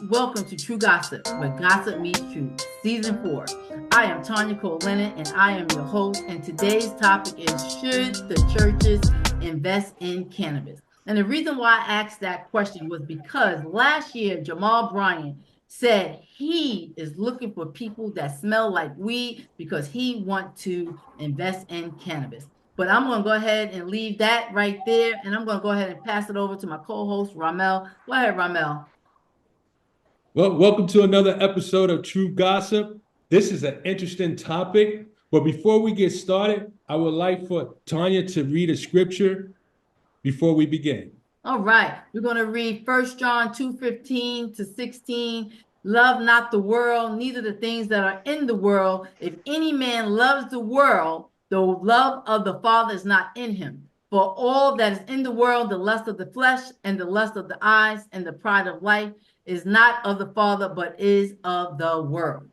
Welcome to True Gossip, where gossip meets truth, season 4. I am Tanya Cole Lennon, and I am your host. And today's topic is: should the churches invest in cannabis? And the reason why I asked that question was because last year Jamal Bryant said he is looking for people that smell like weed because he wants to invest in cannabis. But I'm going to go ahead and leave that right there, and I'm going to go ahead and pass it over to my co-host Ramel. Go ahead, Ramel. Well, welcome to another episode of True Gossip. This is an interesting topic, but before we get started, I would like for Tanya to read a scripture before we begin. All right, we're going to read 1 John 2:15 to 16. Love not the world, neither the things that are in the world. If any man loves the world, the love of the Father is not in him. For all that is in the world, the lust of the flesh and the lust of the eyes and the pride of life is not of the Father, but is of the world.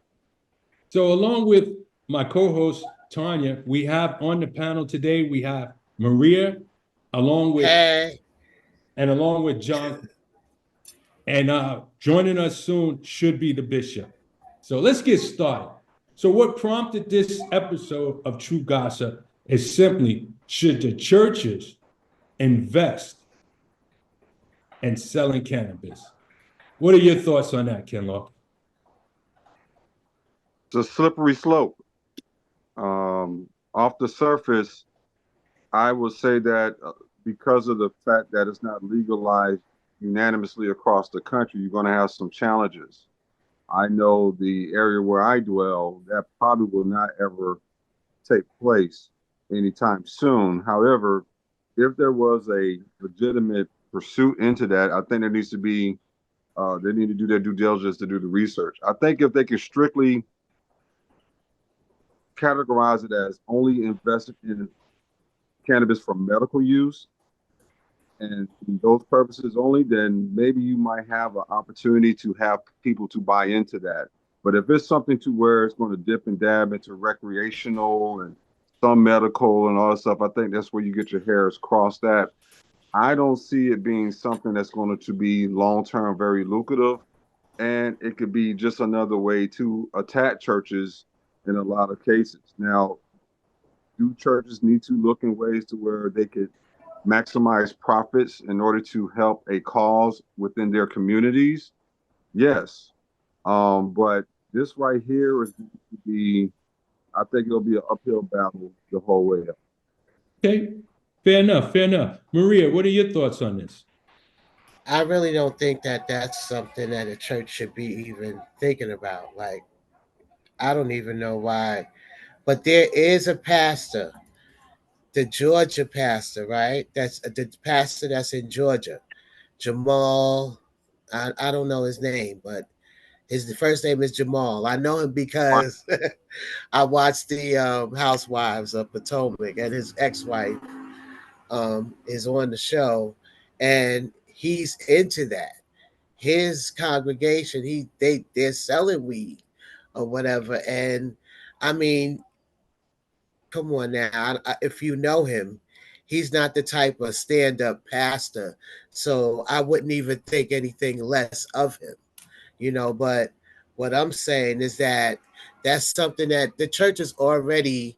So, along with my co-host Tanya, we have on the panel today, we have Maria, along with Hey, along with John, and joining us soon should be the bishop. So let's get started. So, what prompted this episode of True Gossip is simply: should the churches invest in selling cannabis? What are your thoughts on that, Ken Law? It's a slippery slope. Off the surface, I would say that because of the fact that it's not legalized unanimously across the country, you're going to have some challenges. I know the area where I dwell, that probably will not ever take place anytime soon. However, if there was a legitimate pursuit into that, I think there needs to be, they need to do their due diligence to do the research. I think if they can strictly categorize it as only invested in cannabis for medical use and those purposes only, then maybe you might have an opportunity to have people to buy into that. But if it's something to where it's going to dip and dab into recreational and some medical and all that stuff, I think that's where you get your hairs crossed at. I don't see it being something that's going to be long-term very lucrative. And it could be just another way to attack churches in a lot of cases. Now, do churches need to look in ways to where they could maximize profits in order to help a cause within their communities? Yes. But this right here is going to be, I think it'll be an uphill battle the whole way up. Okay, fair enough, fair enough. Maria, what are your thoughts on this? I really don't think that that's something that a church should be even thinking about. Like, I don't even know why. But there is a pastor, the Georgia pastor, right? That's the pastor that's in Georgia, Jamal. I don't know his name, but his first name is Jamal. I know him because I watched the Housewives of Potomac, and his ex-wife is on the show, and he's into that. His congregation, they're selling weed or whatever, and I mean, come on now. If you know him, he's not the type of stand-up pastor, so I wouldn't even think anything less of him, But what I'm saying is that that's something that the church is already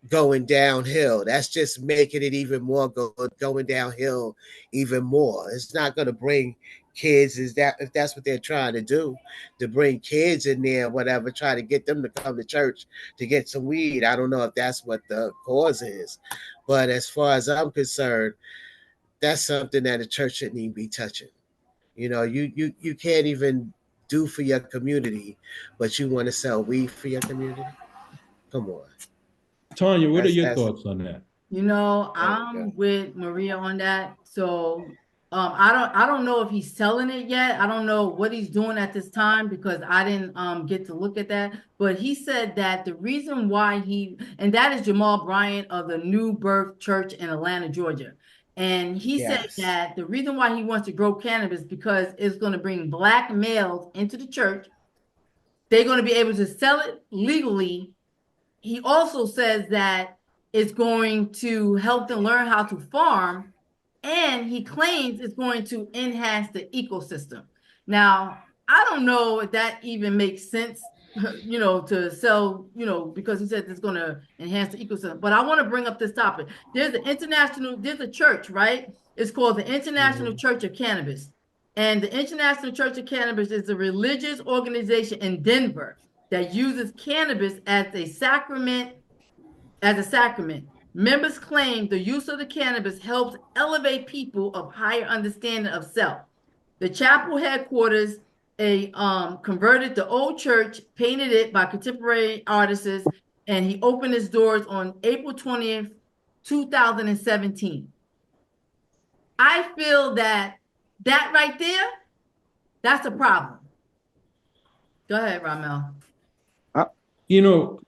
going downhill. That's just making it even more going downhill even more. It's not going to bring kids, is that if that's what they're trying to do, to bring kids in there, whatever, try to get them to come to church to get some weed. I don't know if that's what the cause is, but as far as I'm concerned, that's something that the church shouldn't even be touching. You can't even do for your community, but you want to sell weed for your community. Come on. Tanya, what are your That's thoughts on that? I'm with Maria on that. So I don't know if he's selling it yet. I don't know what he's doing at this time because I didn't get to look at that. But he said that the reason why and that is Jamal Bryant of the New Birth Church in Atlanta, Georgia. And he said that the reason why he wants to grow cannabis because it's going to bring black males into the church. They're going to be able to sell it legally. He also says that it's going to help them learn how to farm, and he claims it's going to enhance the ecosystem. Now, I don't know if that even makes sense, to sell, because he said it's going to enhance the ecosystem. But I want to bring up this topic. There's a church, right? It's called the International Church of Cannabis. And the International Church of Cannabis is a religious organization in Denver that uses cannabis as a sacrament. Members claim the use of the cannabis helps elevate people of higher understanding of self. The chapel headquarters converted the old church, painted it by contemporary artists, and he opened his doors on April 20th, 2017. I feel that right there, that's a problem. Go ahead, Ramel.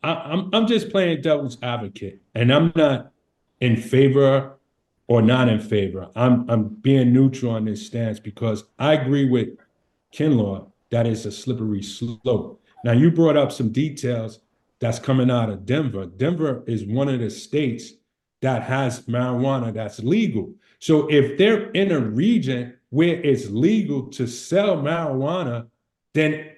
I'm just playing devil's advocate, and I'm not in favor or not in favor. I'm being neutral on this stance because I agree with Kinlaw that it's a slippery slope. Now, you brought up some details that's coming out of Denver. Denver is one of the states that has marijuana that's legal. So if they're in a region where it's legal to sell marijuana, then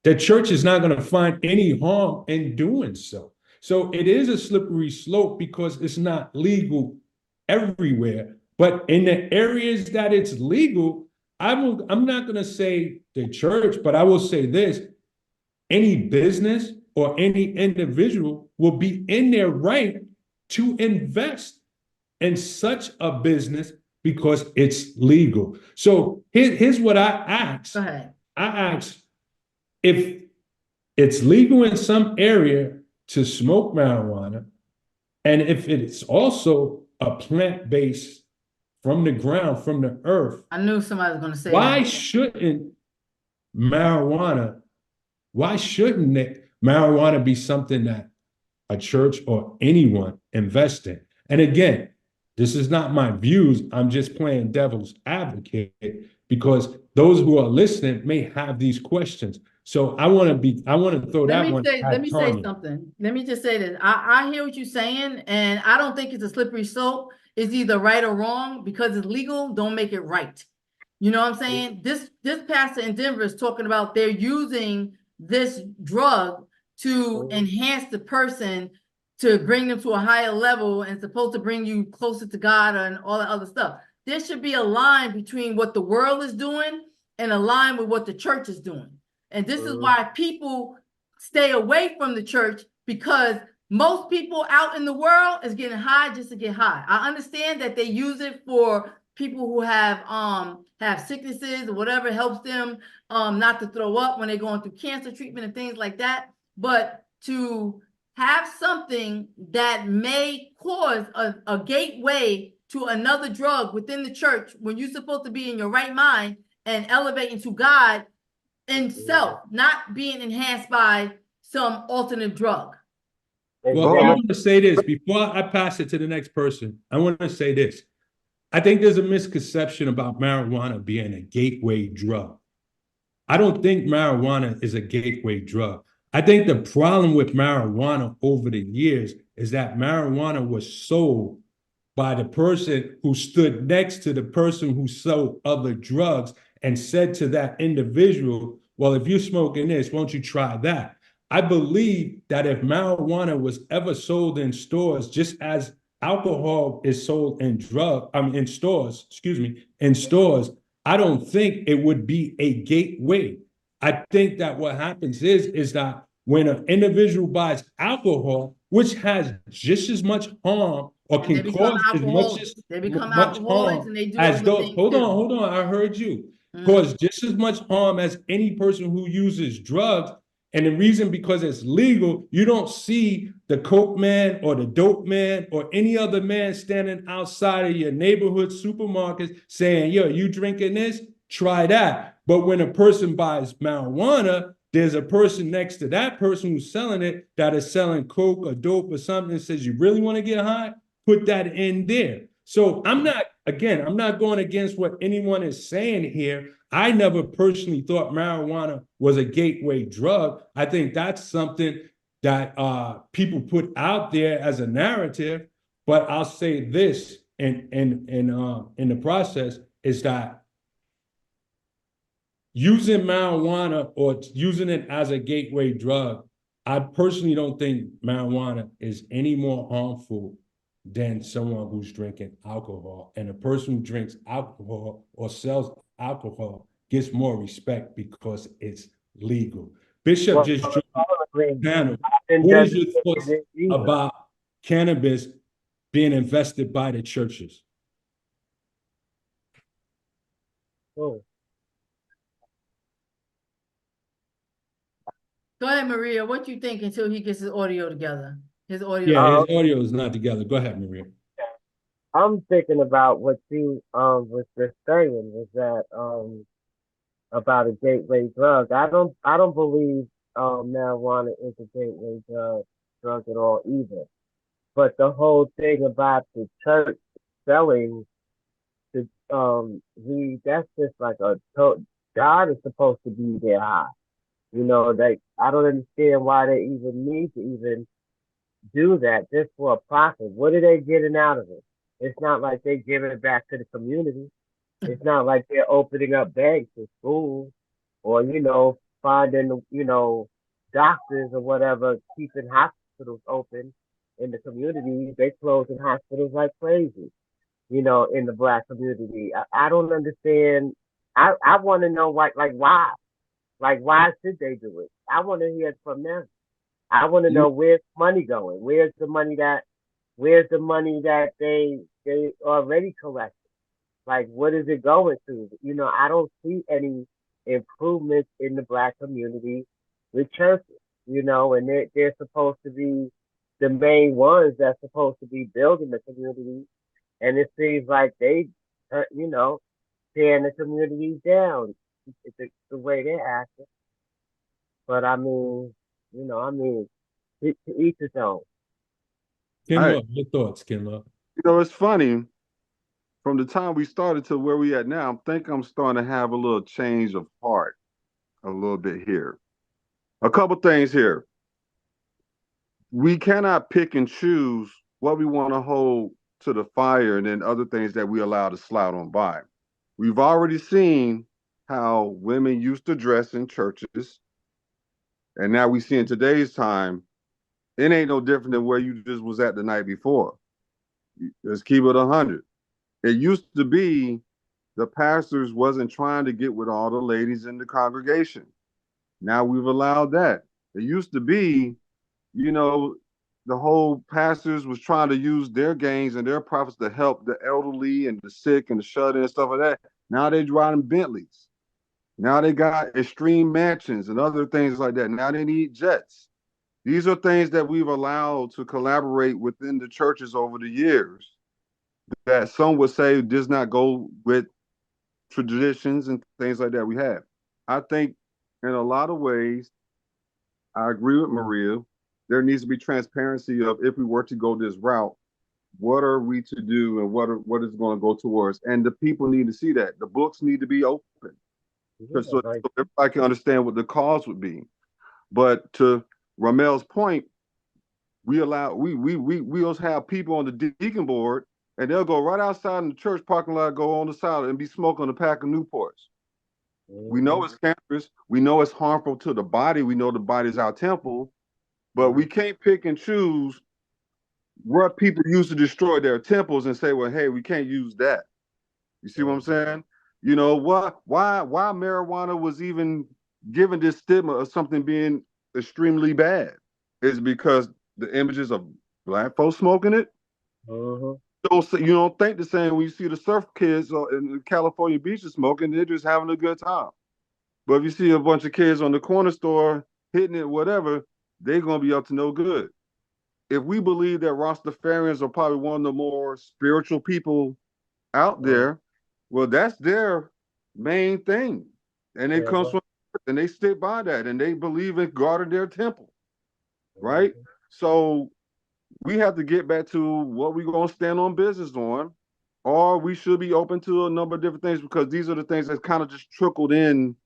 the church is not going to find any harm in doing so. So it is a slippery slope because it's not legal everywhere. But in the areas that it's legal, I'm not going to say the church, but I will say this: any business or any individual will be in their right to invest in such a business because it's legal. So here's what I ask. Go ahead. I ask, if it's legal in some area to smoke marijuana, and if it's also a plant-based from the ground, from the earth, I knew somebody was going to say why that. shouldn't marijuana be something that a church or anyone invest in? And again, this is not my views. I'm just playing devil's advocate because those who are listening may have these questions. So I want to throw that one. Let me say something. Let me just say this. I hear what you're saying, and I don't think it's a slippery slope. It's either right or wrong. Because it's legal, don't make it right. You know what I'm saying? This pastor in Denver is talking about they're using this drug to enhance the person, to bring them to a higher level, and supposed to bring you closer to God and all that other stuff. There should be a line between what the world is doing and a line with what the church is doing. And this is why people stay away from the church, because most people out in the world is getting high just to get high. I understand that they use it for people who have sicknesses or whatever, helps them not to throw up when they're going through cancer treatment and things like that. But to have something that may cause a gateway to another drug within the church when you're supposed to be in your right mind and elevating to God in self, not being enhanced by some alternate drug. Well, I want to say this before I pass it to the next person. I want to say this. I think there's a misconception about marijuana being a gateway drug. I don't think marijuana is a gateway drug. I think the problem with marijuana over the years is that marijuana was sold by the person who stood next to the person who sold other drugs and said to that individual, well, if you're smoking this, won't you try that? I believe that if marijuana was ever sold in stores, just as alcohol is sold in stores, I don't think it would be a gateway. I think that what happens is that when an individual buys alcohol, which has just as much harm or can cause as much harm as those. Hold on, I heard you. Cause just as much harm as any person who uses drugs. And the reason, because it's legal, you don't see the coke man or the dope man or any other man standing outside of your neighborhood supermarkets saying, yo, you drinking this? Try that. But when a person buys marijuana, there's a person next to that person who's selling it that is selling coke or dope or something and says, you really want to get high? Put that in there. So I'm not going against what anyone is saying here. I never personally thought marijuana was a gateway drug. I think that's something that people put out there as a narrative. But I'll say this in the process is that using marijuana or using it as a gateway drug, I personally don't think marijuana is any more harmful than someone who's drinking alcohol. And a person who drinks alcohol or sells alcohol gets more respect because it's legal. Bishop Well, just joined I agree. the panel. And What is just your thoughts about cannabis being invested by the churches? oh, Go ahead, Maria. What you think until he gets his audio together? His audio. Yeah, his audio is not together. Go ahead, Maria. I'm thinking about what you was just saying was that about a gateway drug. I don't believe marijuana is a gateway drug at all either. But the whole thing about the church selling the weed, that's just like God is supposed to be their high. You know, like I don't understand why they even need to even do that just for a profit. What are they getting out of it? It's not like they're giving it back to the community. It's not like they're opening up banks or schools or, finding, doctors or whatever, keeping hospitals open in the community. They closing hospitals like crazy, in the black community. I don't understand. I want to know like why? Like why should they do it? I want to hear it from them. I want to know where's money going? Where's the money that they already collected? Like, what is it going to? I don't see any improvements in the black community with churches, and they're supposed to be the main ones that's supposed to be building the community. And it seems like they, tearing the community down. It's the way they're acting. But I mean, to each his own. Kinlo, your thoughts, Kinlo? It's funny. From the time we started to where we at now, I think I'm starting to have a little change of heart a little bit here. A couple things here. We cannot pick and choose what we want to hold to the fire and then other things that we allow to slide on by. We've already seen how women used to dress in churches, and now we see in today's time, it ain't no different than where you just was at the night before. Let's keep it 100. It used to be the pastors wasn't trying to get with all the ladies in the congregation. Now we've allowed that. It used to be, the whole pastors was trying to use their gains and their profits to help the elderly and the sick and the shut-in and stuff like that. Now they driving Bentleys. Now they got extreme mansions and other things like that. Now they need jets. These are things that we've allowed to collaborate within the churches over the years that some would say does not go with traditions and things like that we have. I think in a lot of ways, I agree with Maria. There needs to be transparency of if we were to go this route, what are we to do and what is going to go towards? And the people need to see that. The books need to be open so everybody can understand what the cause would be. But to Ramel's point, we also have people on the deacon board and they'll go right outside in the church parking lot, go on the side and be smoking a pack of Newports. We know it's cancerous. We know it's harmful to the body. We know the body's our temple, but we can't pick and choose what people use to destroy their temples and say, well, hey, we can't use that. You see what I'm saying? Why marijuana was even given this stigma of something being extremely bad is because the images of black folks smoking it. You don't think the same when you see the surf kids in the California beaches smoking, they're just having a good time. But if you see a bunch of kids on the corner store hitting it, whatever, they're going to be up to no good. If we believe that Rastafarians are probably one of the more spiritual people out there, well, that's their main thing. And it comes from, and they stick by that, and they believe in God in their temple, right? So we have to get back to what we're going to stand on business on, or we should be open to a number of different things because these are the things that kind of just trickled in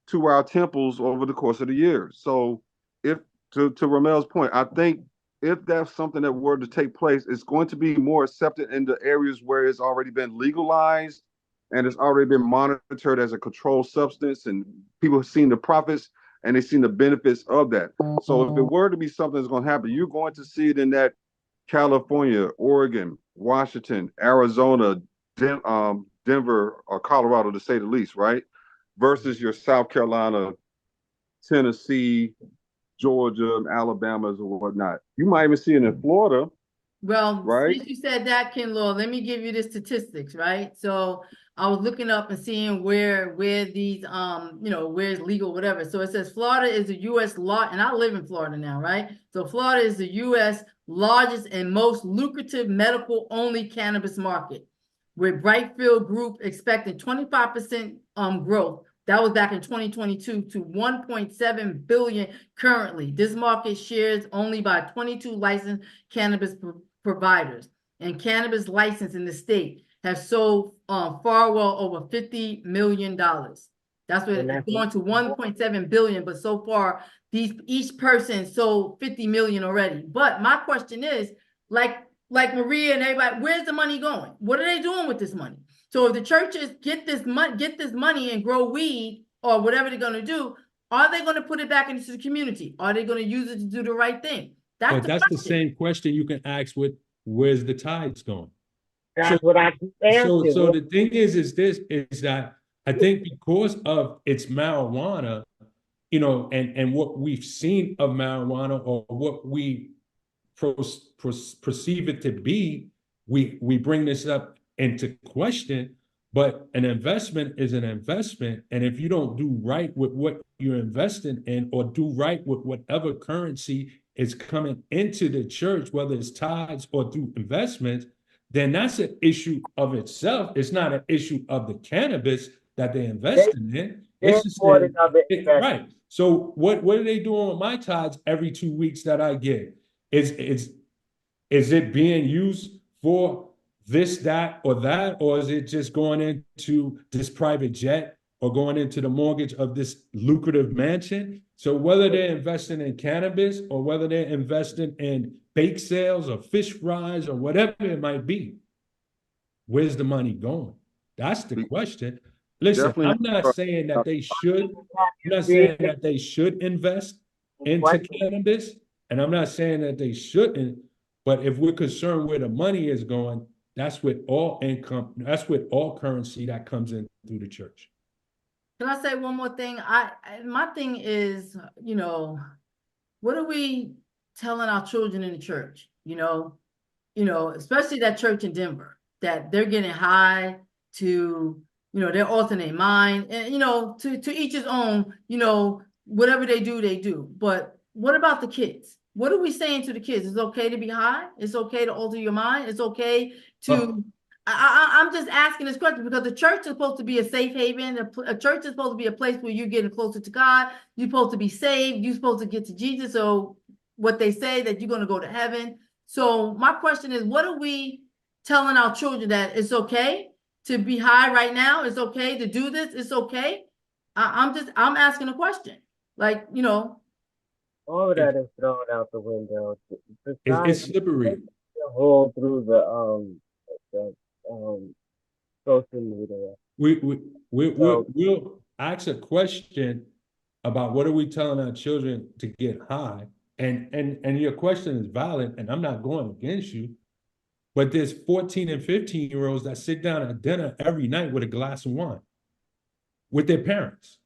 to our temples over the course of the years. So if to Ramel's point, I think if that's something that were to take place, it's going to be more accepted in the areas where it's already been legalized and it's already been monitored as a controlled substance, and people have seen the profits and they've seen the benefits of that. So if it were to be something that's going to happen, you're going to see it in that California, Oregon, Washington, Arizona, Denver, or Colorado, to say the least, right? Versus your South Carolina, Tennessee, Georgia, Alabama's, or whatnot. You might even see it in Florida. Well, right? since you said that, Ken Law, let me give you the statistics, right? So I was looking up and seeing where these where's legal, whatever. So it says Florida is the US law, and I live in Florida now, right? So Florida is the US largest and most lucrative medical only cannabis market, with Brightfield Group expecting 25% growth. That was back in 2022 to 1.7 billion currently. This market shares only by 22 licensed cannabis providers, and cannabis license in the state has sold far well over $50 million. That's what it's going to 1.7 billion, but so far each person sold 50 million already. But my question is, like Maria and everybody, where's the money going? What are they doing with this money? So if the churches get this money and grow weed or whatever they're going to do, are they going to put it back into the community? Are they going to use it to do the right thing? But that's the same question you can ask with where's the tides going? That's what I keep asking. So the thing is that I think because of its marijuana, and what we've seen of marijuana, or what we perceive it to be, we bring this up into question. But an investment is an investment, and if you don't do right with what you're investing in, or do right with whatever currency is coming into the church, whether it's tithes or through investments, then that's an issue of itself. It's not an issue of the cannabis that they're investing in. It's just right. So what are they doing with my tithes every 2 weeks that I get? Is it being used for this, that, or is it just going into this private jet or going into the mortgage of this lucrative mansion? So whether they're investing in cannabis or whether they're investing in bake sales or fish fries or whatever it might be, where's the money going? That's the question. Listen, I'm not saying that they should. I'm not saying that they should invest into cannabis, and I'm not saying that they shouldn't. But if we're concerned where the money is going, that's with all income. That's with all currency that comes in through the church. Can I say one more thing? My thing is, what are we telling our children in the church? Especially that church in Denver, that they're getting high to, they're alternate mind, and to each his own. Whatever they do. But what about the kids? What are we saying to the kids? It's okay to be high. It's okay to alter your mind. It's okay to. I'm just asking this question because the church is supposed to be a safe haven. A church is supposed to be a place where you're getting closer to God. You're supposed to be saved. You're supposed to get to Jesus. So what they say that you're going to go to heaven. So my question is, what are we telling our children, that it's okay to be high right now? It's okay to do this. It's okay. I'm asking a question. All of that is thrown out the window. It's slippery. Hold through the social media. We'll ask a question about what are we telling our children to get high, and your question is valid, and I'm not going against you. But there's 14 and 15-year-olds that sit down at dinner every night with a glass of wine with their parents.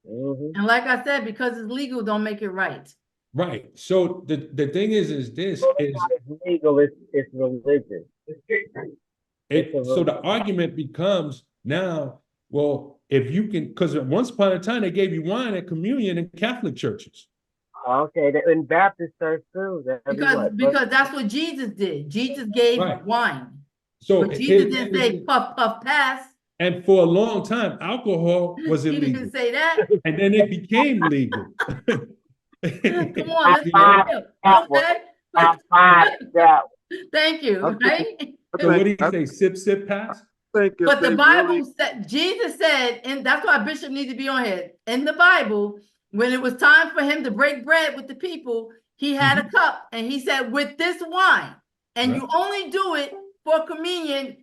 Mm-hmm. And like I said, because it's legal, don't make it right. Right. So the thing is this is legal. It's religion. So the argument becomes now, well, if you can, because once upon a time they gave you wine at communion in Catholic churches. Okay, in Baptist church too. Because that's what Jesus did. Jesus gave wine. So but Jesus didn't say puff, puff, pass. And for a long time, alcohol was illegal. He didn't say that. And then it became legal. Come on, Thank you. Right? So what do you say? Sip, sip, pass? But the Bible said, Jesus said, and that's why Bishop needs to be on here. In the Bible, when it was time for him to break bread with the people, he had a cup and he said, with this wine, and you only do it for communion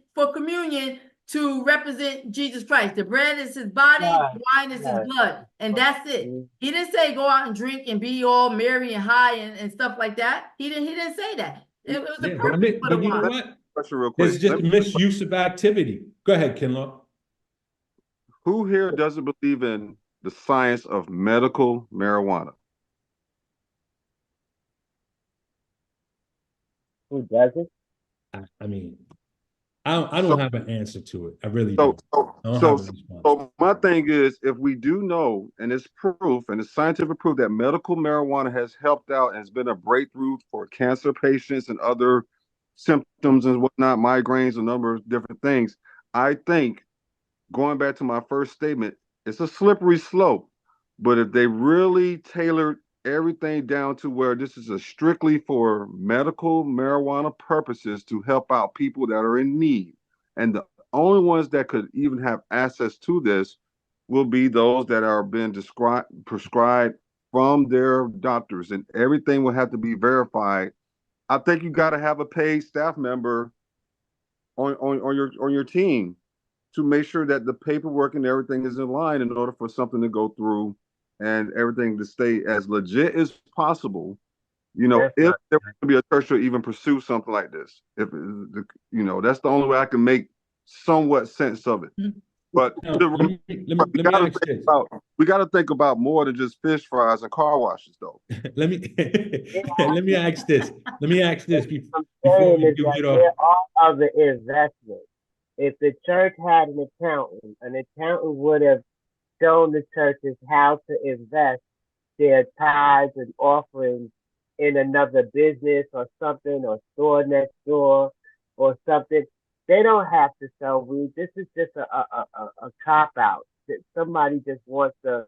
to represent Jesus Christ. The bread is his body, the wine is his blood, and that's it. He didn't say go out and drink and be all merry and high and stuff like that. He didn't say that. It was the purpose for the but you know wine. what? Question real quick. It's just misuse of activity. Go ahead, Kinlaw. Who here doesn't believe in the science of medical marijuana? Who doesn't? I mean, I don't have an answer to it. I really So, don't. so my thing is, if we do know, and it's proof, and it's scientific proof that medical marijuana has helped out and has been a breakthrough for cancer patients and other symptoms and whatnot, migraines, a number of different things. I think, going back to my first statement, it's a slippery slope. But if they really tailored everything down to where this is a strictly for medical marijuana purposes to help out people that are in need, and the only ones that could even have access to this will be those that are being prescribed from their doctors, and everything will have to be verified. I think you got to have a paid staff member on your team to make sure that the paperwork and everything is in line in order for something to go through and everything to stay as legit as possible. You know, if there were to be a church to even pursue something like this, that's the only way I can make somewhat sense of it. But we got to think about more than just fish fries and car washes, though. let me ask this. Before we do it off. All of the investment. If the church had an accountant would have shown the churches how to invest their tithes and offerings in another business or something, or store next door or something. They don't have to sell weed. This is just a cop out. Somebody just wants to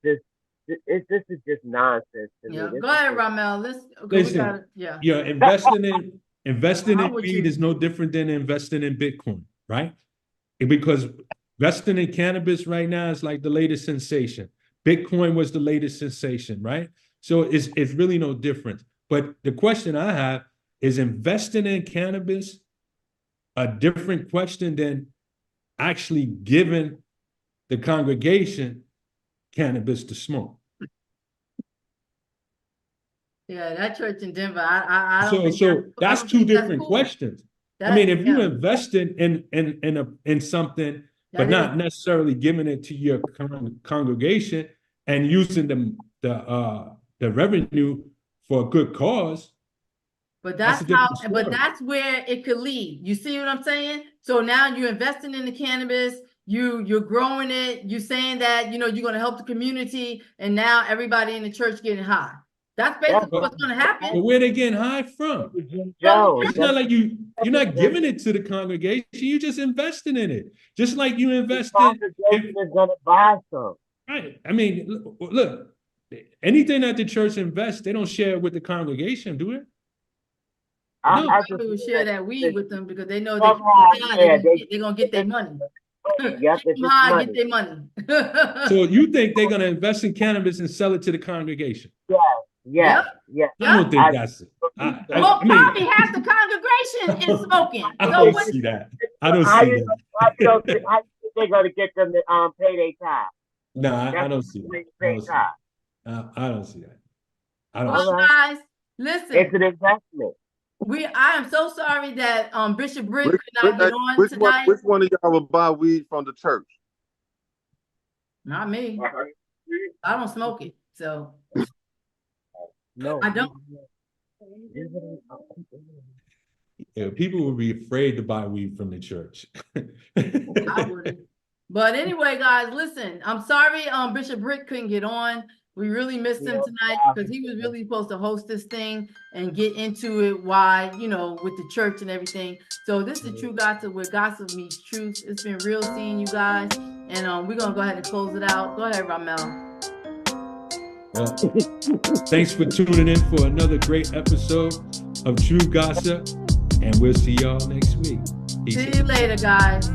this is just nonsense to me. Go ahead, Ramel. Listen, investing in weed is no different than investing in Bitcoin, right? Because investing in cannabis right now is like the latest sensation. Bitcoin was the latest sensation, right? So it's really no difference. But the question I have is, investing in cannabis a different question than actually giving the congregation cannabis to smoke? Yeah, that church in Denver, I don't so that's two different questions. I mean, if you invest in something, but not necessarily giving it to your congregation and using the revenue for a good cause. But that's where it could lead. You see what I'm saying? So now you're investing in the cannabis, you're growing it, you're saying that you're going to help the community, and now everybody in the church getting high. That's basically what's going to happen. But where they getting high from? It's not like you're not giving it to the congregation. You're just investing in it. Just like you invest in. The congregation is going to buy some. Right. I mean, look, anything that the church invests, they don't share it with the congregation, do it? I will share that weed with them because they know they're going to get their money. Get their money. So you think they're going to invest in cannabis and sell it to the congregation? Yeah. I don't think that's it. Probably half the congregation is smoking. I don't see that. I don't see that. How do you think they're going to get them to pay their tithe? No, I don't see that. I don't see that. Guys, listen. It's an investment. I am so sorry that Bishop Britt could not get on tonight. Which one of y'all will buy weed from the church? Not me. I don't smoke it, so. No, I don't. Yeah, people would be afraid to buy weed from the church. I wouldn't. But anyway, guys, listen. I'm sorry Bishop Britt couldn't get on. We really missed him tonight because he was really supposed to host this thing and get into it with the church and everything. So this is True Gossip, where gossip meets truth. It's been real seeing you guys. And we're going to go ahead and close it out. Go ahead, Ramel. Well, thanks for tuning in for another great episode of True Gossip. And we'll see y'all next week. See you later, guys.